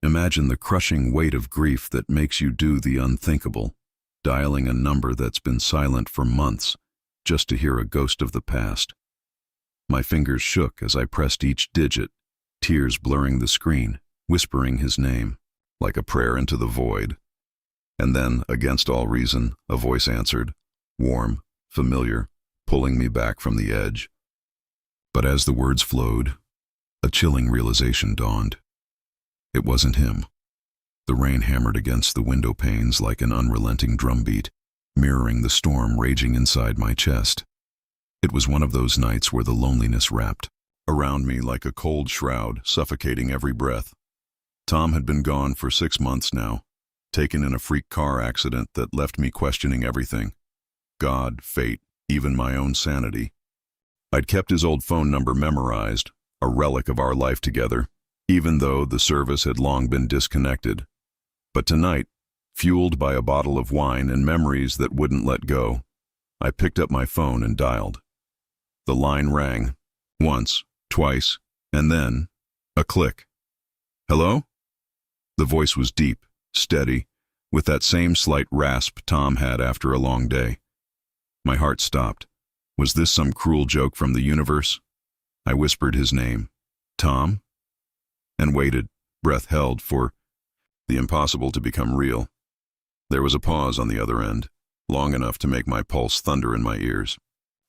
Imagine the crushing weight of grief that makes you do the unthinkable, dialing a number that's been silent for months just to hear a ghost of the past. My fingers shook as I pressed each digit, tears blurring the screen, whispering his name, like a prayer into the void. And then, against all reason, a voice answered, warm, familiar, pulling me back from the edge. But as the words flowed, a chilling realization dawned. It wasn't him. The rain hammered against the window panes like an unrelenting drumbeat, mirroring the storm raging inside my chest. It was one of those nights where the loneliness wrapped around me like a cold shroud, suffocating every breath. Tom had been gone for 6 months now, taken in a freak car accident that left me questioning everything. God, fate, even my own sanity. I'd kept his old phone number memorized, a relic of our life together, even though the service had long been disconnected. But tonight, fueled by a bottle of wine and memories that wouldn't let go, I picked up my phone and dialed. The line rang, once, twice, and then a click. Hello? The voice was deep, steady, with that same slight rasp Tom had after a long day. My heart stopped. Was this some cruel joke from the universe? I whispered his name, Tom, and waited, breath held, for the impossible to become real. There was a pause on the other end, long enough to make my pulse thunder in my ears.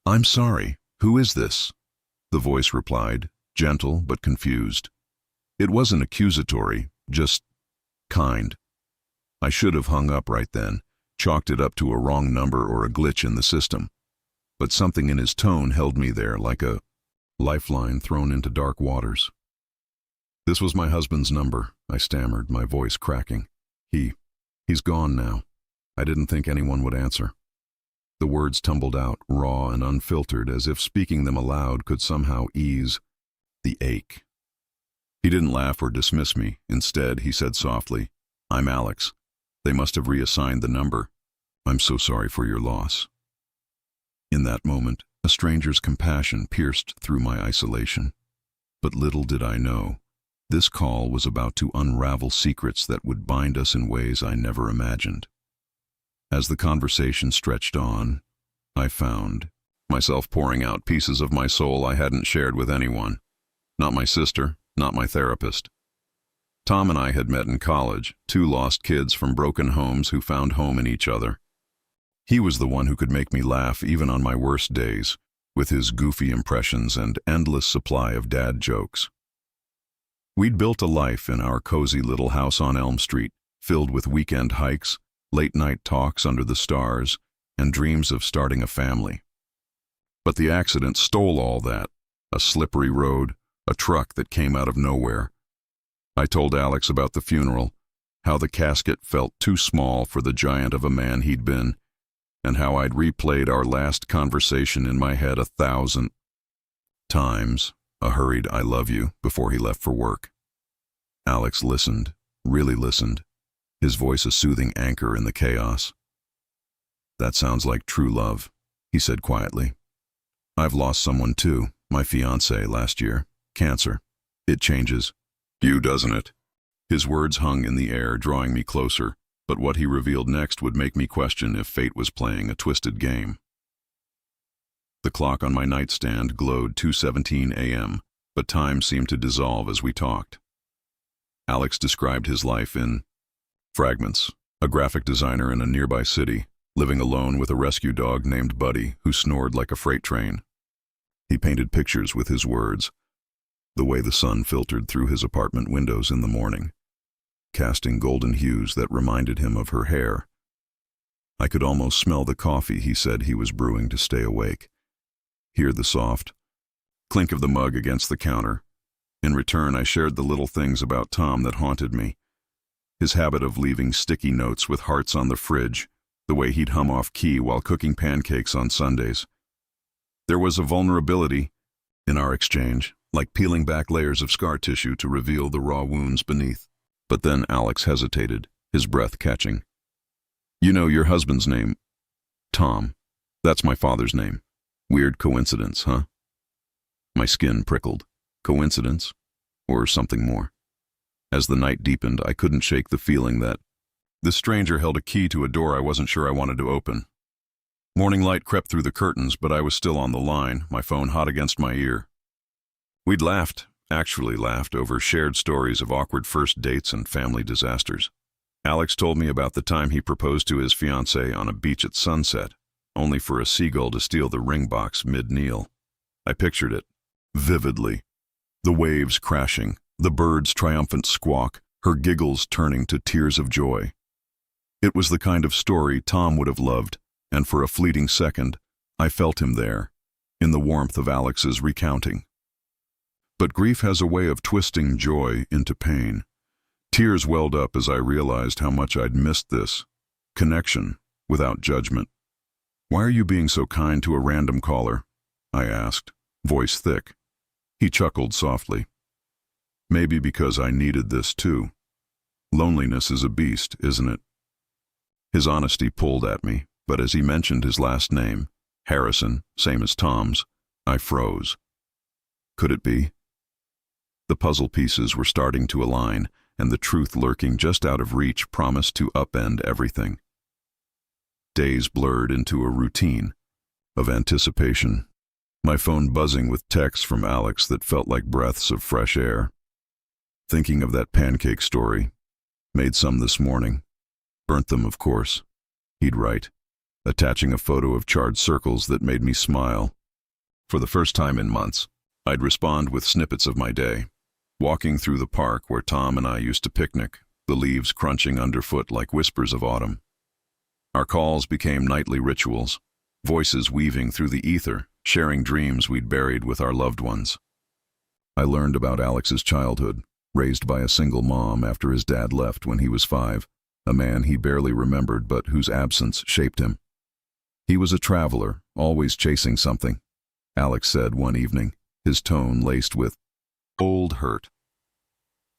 I'm sorry, who is this? The voice replied, gentle but confused. It wasn't accusatory, just kind. I should have hung up right then, chalked it up to a wrong number or a glitch in the system. But something in his tone held me there like a lifeline thrown into dark waters. This was my husband's number, I stammered, my voice cracking. He's gone now. I didn't think anyone would answer. The words tumbled out, raw and unfiltered, as if speaking them aloud could somehow ease the ache. He didn't laugh or dismiss me. Instead, he said softly, I'm Alex. They must have reassigned the number. I'm so sorry for your loss. In that moment, a stranger's compassion pierced through my isolation. But little did I know, this call was about to unravel secrets that would bind us in ways I never imagined. As the conversation stretched on, I found myself pouring out pieces of my soul I hadn't shared with anyone. Not my sister, not my therapist. Tom and I had met in college, two lost kids from broken homes who found home in each other. He was the one who could make me laugh even on my worst days, with his goofy impressions and endless supply of dad jokes. We'd built a life in our cozy little house on Elm Street, filled with weekend hikes, late-night talks under the stars, and dreams of starting a family. But the accident stole all that, a slippery road, a truck that came out of nowhere. I told Alex about the funeral, how the casket felt too small for the giant of a man he'd been, and how I'd replayed our last conversation in my head 1,000 times, a hurried I love you before he left for work. Alex listened, really listened, his voice a soothing anchor in the chaos. That sounds like true love, he said quietly. I've lost someone too, my fiancée last year, cancer. It changes you, doesn't it? His words hung in the air, drawing me closer, but what he revealed next would make me question if fate was playing a twisted game. The clock on my nightstand glowed 2:17 a.m., but time seemed to dissolve as we talked. Alex described his life in fragments, a graphic designer in a nearby city, living alone with a rescue dog named Buddy who snored like a freight train. He painted pictures with his words, the way the sun filtered through his apartment windows in the morning, casting golden hues that reminded him of her hair. I could almost smell the coffee he said he was brewing to stay awake, hear the soft clink of the mug against the counter. In return, I shared the little things about Tom that haunted me. His habit of leaving sticky notes with hearts on the fridge, the way he'd hum off key while cooking pancakes on Sundays. There was a vulnerability in our exchange, like peeling back layers of scar tissue to reveal the raw wounds beneath. But then Alex hesitated, his breath catching. You know your husband's name? Tom. That's my father's name. Weird coincidence, huh? My skin prickled. Coincidence? Or something more? As the night deepened, I couldn't shake the feeling that this stranger held a key to a door I wasn't sure I wanted to open. Morning light crept through the curtains, but I was still on the line, my phone hot against my ear. We'd actually laughed, over shared stories of awkward first dates and family disasters. Alex told me about the time he proposed to his fiancée on a beach at sunset, only for a seagull to steal the ring box mid-kneel. I pictured it vividly. The waves crashing, the bird's triumphant squawk, her giggles turning to tears of joy. It was the kind of story Tom would have loved, and for a fleeting second, I felt him there, in the warmth of Alex's recounting. But grief has a way of twisting joy into pain. Tears welled up as I realized how much I'd missed this connection without judgment. "Why are you being so kind to a random caller?" I asked, voice thick. He chuckled softly. "Maybe because I needed this too. Loneliness is a beast, isn't it?" His honesty pulled at me, but as he mentioned his last name, Harrison, same as Tom's, I froze. Could it be? The puzzle pieces were starting to align, and the truth lurking just out of reach promised to upend everything. Days blurred into a routine of anticipation, my phone buzzing with texts from Alex that felt like breaths of fresh air. Thinking of that pancake story. "Made some this morning. Burnt them, of course," he'd write, attaching a photo of charred circles that made me smile. For the first time in months, I'd respond with snippets of my day. Walking through the park where Tom and I used to picnic, the leaves crunching underfoot like whispers of autumn. Our calls became nightly rituals, voices weaving through the ether, sharing dreams we'd buried with our loved ones. I learned about Alex's childhood, raised by a single mom after his dad left when he was 5, a man he barely remembered but whose absence shaped him. He was a traveler, always chasing something, Alex said one evening, his tone laced with old hurt.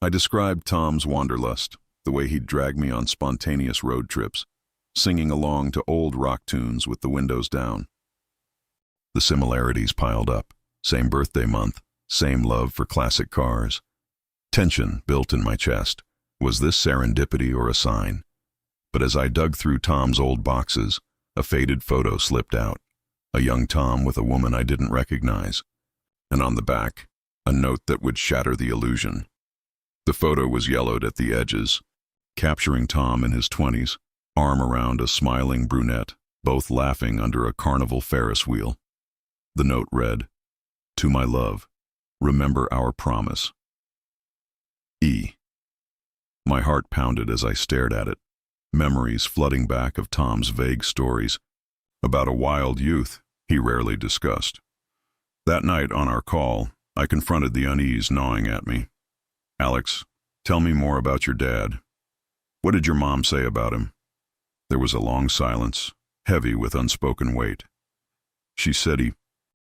I described Tom's wanderlust, the way he'd drag me on spontaneous road trips, singing along to old rock tunes with the windows down. The similarities piled up, same birthday month, same love for classic cars. Tension built in my chest. Was this serendipity or a sign? But as I dug through Tom's old boxes, a faded photo slipped out, a young Tom with a woman I didn't recognize. And on the back, a note that would shatter the illusion. The photo was yellowed at the edges, capturing Tom in his 20s, arm around a smiling brunette, both laughing under a carnival Ferris wheel. The note read, "To my love, remember our promise. E." My heart pounded as I stared at it, memories flooding back of Tom's vague stories about a wild youth he rarely discussed. That night on our call, I confronted the unease gnawing at me. "Alex, tell me more about your dad. What did your mom say about him?" There was a long silence, heavy with unspoken weight. "She said he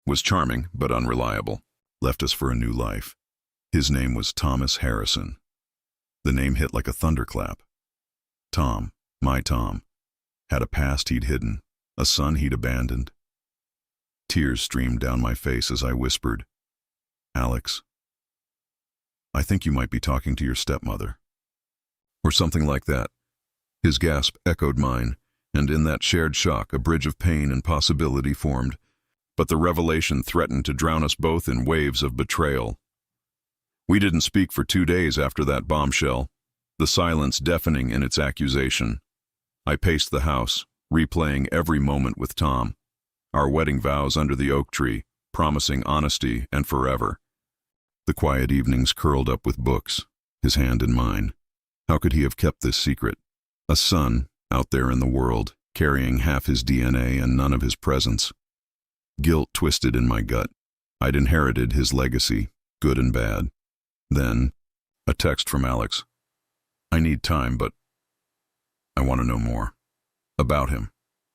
was charming but unreliable, left us for a new life. His name was Thomas Harrison." The name hit like a thunderclap. Tom, my Tom, had a past he'd hidden, a son he'd abandoned. Tears streamed down my face as I whispered, "Alex, I think you might be talking to your stepmother." Or something like that. His gasp echoed mine, and in that shared shock a bridge of pain and possibility formed. But the revelation threatened to drown us both in waves of betrayal. We didn't speak for 2 days after that bombshell, the silence deafening in its accusation. I paced the house, replaying every moment with Tom, our wedding vows under the oak tree, promising honesty and forever. The quiet evenings curled up with books, his hand in mine. How could he have kept this secret? A son, out there in the world, carrying half his DNA and none of his presence. Guilt twisted in my gut. I'd inherited his legacy, good and bad. Then, a text from Alex. "I need time, but I want to know more. About him.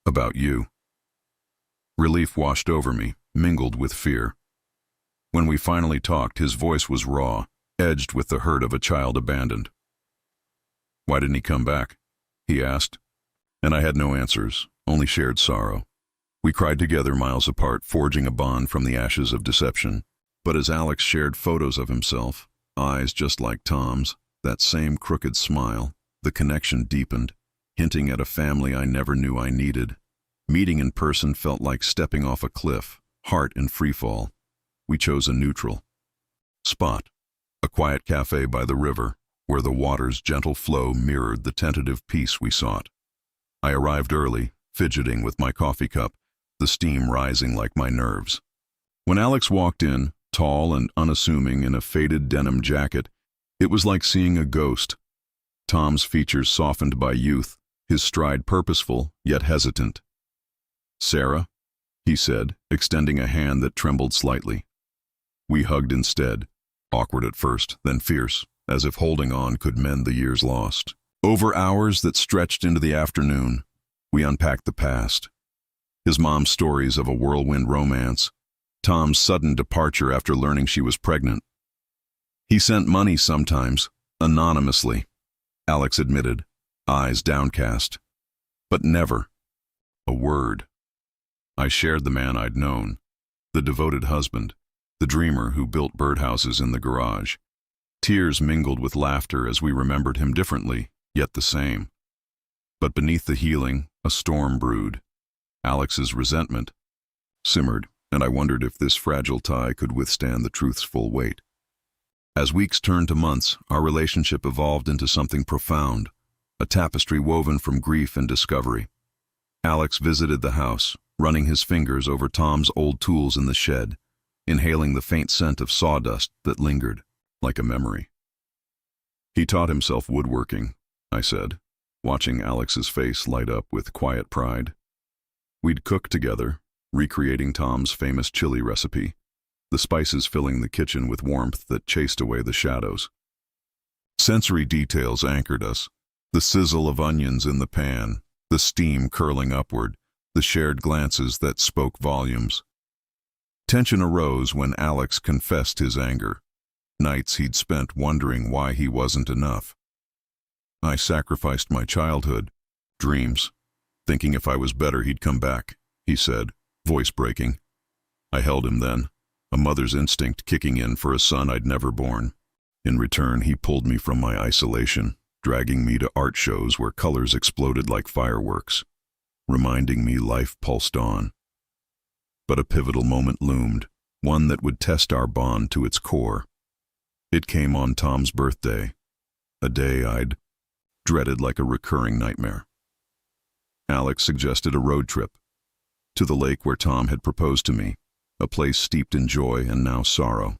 About you." Relief washed over me, mingled with fear. When we finally talked, his voice was raw, edged with the hurt of a child abandoned. "Why didn't he come back?" he asked. And I had no answers, only shared sorrow. We cried together miles apart, forging a bond from the ashes of deception. But as Alex shared photos of himself, eyes just like Tom's, that same crooked smile. The connection deepened, hinting at a family I never knew I needed. Meeting in person felt like stepping off a cliff, heart in freefall. We chose a neutral spot, a quiet cafe by the river, where the water's gentle flow mirrored the tentative peace we sought. I arrived early, fidgeting with my coffee cup, the steam rising like my nerves. When Alex walked in, tall and unassuming in a faded denim jacket, it was like seeing a ghost. Tom's features softened by youth, his stride purposeful, yet hesitant. "Sarah," he said, extending a hand that trembled slightly. We hugged instead, awkward at first, then fierce, as if holding on could mend the years lost. Over hours that stretched into the afternoon, we unpacked the past. His mom's stories of a whirlwind romance, Tom's sudden departure after learning she was pregnant. He sent money sometimes, anonymously, Alex admitted, eyes downcast. But never a word. I shared the man I'd known, the devoted husband, the dreamer who built birdhouses in the garage. Tears mingled with laughter as we remembered him differently, yet the same. But beneath the healing, a storm brewed. Alex's resentment simmered, and I wondered if this fragile tie could withstand the truth's full weight. As weeks turned to months, our relationship evolved into something profound, a tapestry woven from grief and discovery. Alex visited the house, running his fingers over Tom's old tools in the shed, inhaling the faint scent of sawdust that lingered, like a memory. "He taught himself woodworking," I said, watching Alex's face light up with quiet pride. We'd cook together, recreating Tom's famous chili recipe, the spices filling the kitchen with warmth that chased away the shadows. Sensory details anchored us, the sizzle of onions in the pan, the steam curling upward, the shared glances that spoke volumes. Tension arose when Alex confessed his anger, nights he'd spent wondering why he wasn't enough. "I sacrificed my childhood, dreams, thinking if I was better he'd come back," he said, voice breaking. I held him then, a mother's instinct kicking in for a son I'd never born. In return, he pulled me from my isolation, dragging me to art shows where colors exploded like fireworks, reminding me life pulsed on. But a pivotal moment loomed, one that would test our bond to its core. It came on Tom's birthday, a day I'd dreaded like a recurring nightmare. Alex suggested a road trip, to the lake where Tom had proposed to me, a place steeped in joy and now sorrow.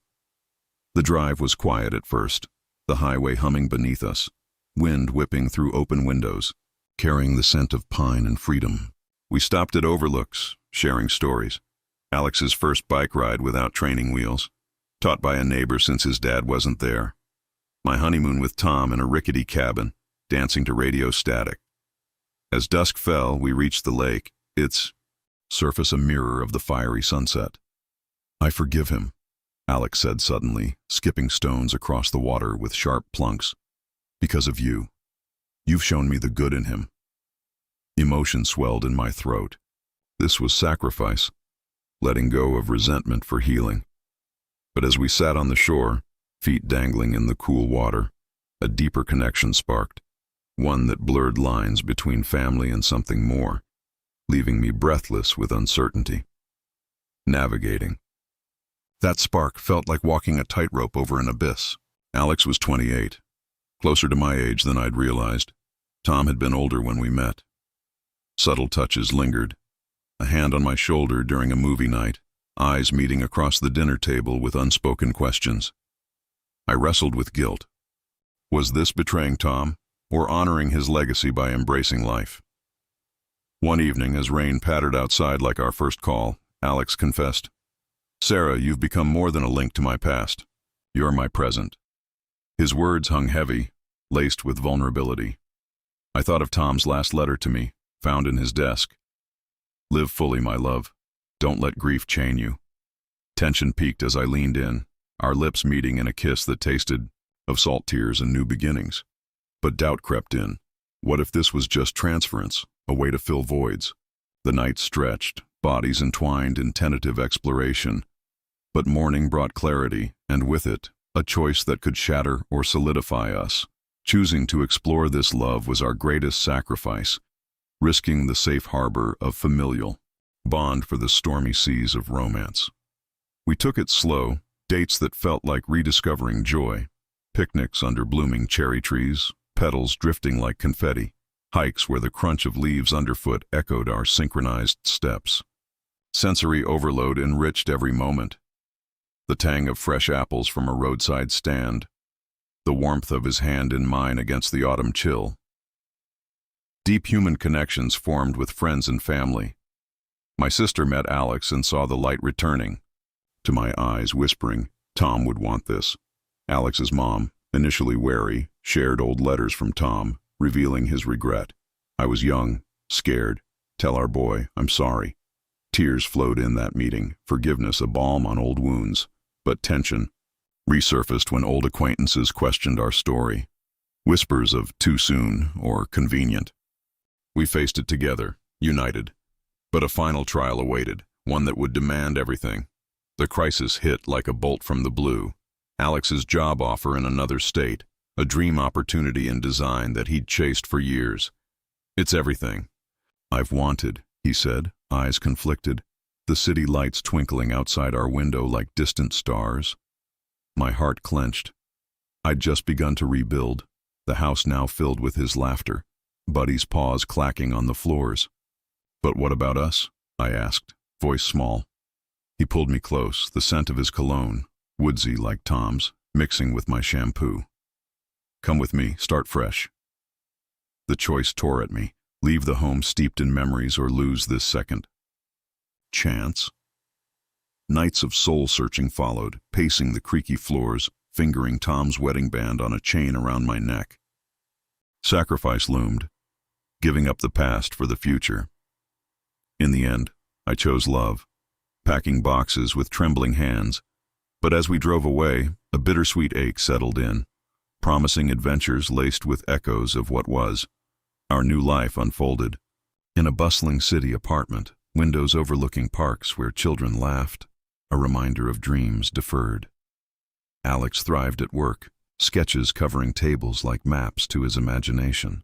The drive was quiet at first, the highway humming beneath us, wind whipping through open windows, carrying the scent of pine and freedom. We stopped at overlooks, sharing stories. Alex's first bike ride without training wheels, taught by a neighbor since his dad wasn't there. My honeymoon with Tom in a rickety cabin, dancing to radio static. As dusk fell, we reached the lake, its surface a mirror of the fiery sunset. "I forgive him," Alex said suddenly, skipping stones across the water with sharp plunks. "Because of you. You've shown me the good in him." Emotion swelled in my throat. This was sacrifice, letting go of resentment for healing. But as we sat on the shore, feet dangling in the cool water, a deeper connection sparked, one that blurred lines between family and something more, leaving me breathless with uncertainty. Navigating. That spark felt like walking a tightrope over an abyss. Alex was 28, closer to my age than I'd realized. Tom had been older when we met. Subtle touches lingered, a hand on my shoulder during a movie night, eyes meeting across the dinner table with unspoken questions. I wrestled with guilt. Was this betraying Tom, or honoring his legacy by embracing life? One evening, as rain pattered outside like our first call, Alex confessed, "Sarah, you've become more than a link to my past. You're my present." His words hung heavy, laced with vulnerability. I thought of Tom's last letter to me, found in his desk. "Live fully, my love. Don't let grief chain you." Tension peaked as I leaned in, our lips meeting in a kiss that tasted of salt tears and new beginnings. But doubt crept in. What if this was just transference, a way to fill voids? The night stretched, bodies entwined in tentative exploration. But morning brought clarity, and with it, a choice that could shatter or solidify us. Choosing to explore this love was our greatest sacrifice, risking the safe harbor of familial bond for the stormy seas of romance. We took it slow, dates that felt like rediscovering joy, picnics under blooming cherry trees, petals drifting like confetti, hikes where the crunch of leaves underfoot echoed our synchronized steps. Sensory overload enriched every moment. The tang of fresh apples from a roadside stand, the warmth of his hand in mine against the autumn chill. Deep human connections formed with friends and family. My sister met Alex and saw the light returning, to my eyes whispering, Tom would want this. Alex's mom, initially wary, shared old letters from Tom, revealing his regret. I was young, scared. Tell our boy, I'm sorry. Tears flowed in that meeting, forgiveness a balm on old wounds, but tension resurfaced when old acquaintances questioned our story. Whispers of too soon or convenient. We faced it together, united. But a final trial awaited, one that would demand everything. The crisis hit like a bolt from the blue. Alex's job offer in another state, a dream opportunity in design that he'd chased for years. It's everything I've wanted, he said, eyes conflicted, the city lights twinkling outside our window like distant stars. My heart clenched. I'd just begun to rebuild, the house now filled with his laughter, Buddy's paws clacking on the floors. But what about us? I asked, voice small. He pulled me close, the scent of his cologne, woodsy like Tom's, mixing with my shampoo. Come with me, start fresh. The choice tore at me, leave the home steeped in memories or lose this second chance. Nights of soul-searching followed, pacing the creaky floors, fingering Tom's wedding band on a chain around my neck. Sacrifice loomed, giving up the past for the future. In the end, I chose love, packing boxes with trembling hands. But as we drove away, a bittersweet ache settled in, promising adventures laced with echoes of what was. Our new life unfolded. In a bustling city apartment, windows overlooking parks where children laughed, a reminder of dreams deferred. Alex thrived at work, sketches covering tables like maps to his imagination.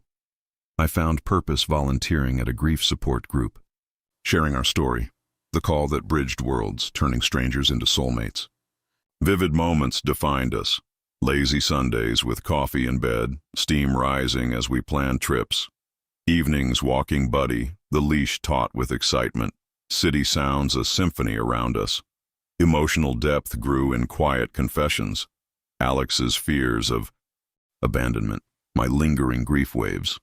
I found purpose volunteering at a grief support group, sharing our story, the call that bridged worlds, turning strangers into soulmates. Vivid moments defined us. Lazy Sundays with coffee in bed, steam rising as we planned trips. Evenings walking Buddy, the leash taut with excitement. City sounds a symphony around us. Emotional depth grew in quiet confessions. Alex's fears of abandonment, my lingering grief waves.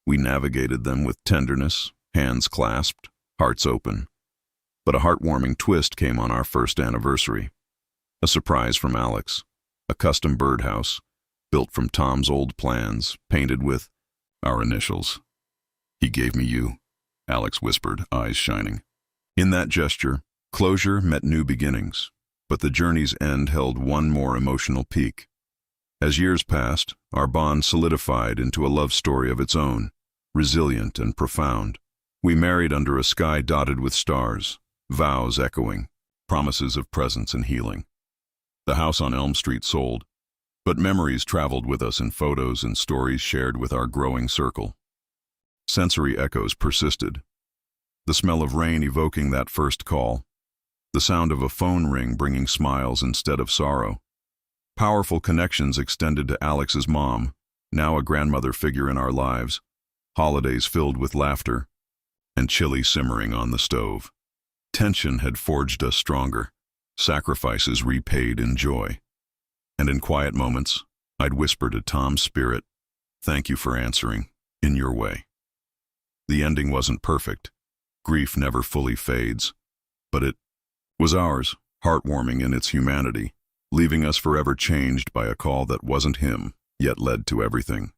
We navigated them with tenderness, hands clasped, hearts open. But a heartwarming twist came on our first anniversary. A surprise from Alex. A custom birdhouse, built from Tom's old plans, painted with our initials. He gave me you, Alex whispered, eyes shining. In that gesture, closure met new beginnings, but the journey's end held one more emotional peak. As years passed, our bond solidified into a love story of its own, resilient and profound. We married under a sky dotted with stars, vows echoing, promises of presence and healing. The house on Elm Street sold, but memories traveled with us in photos and stories shared with our growing circle. Sensory echoes persisted. The smell of rain evoking that first call. The sound of a phone ring bringing smiles instead of sorrow. Powerful connections extended to Alex's mom, now a grandmother figure in our lives. Holidays filled with laughter, and chili simmering on the stove. Tension had forged us stronger. Sacrifices repaid in joy. And in quiet moments, I'd whisper to Tom's spirit, thank you for answering, in your way. The ending wasn't perfect. Grief never fully fades. But it was ours, heartwarming in its humanity, leaving us forever changed by a call that wasn't him, yet led to everything.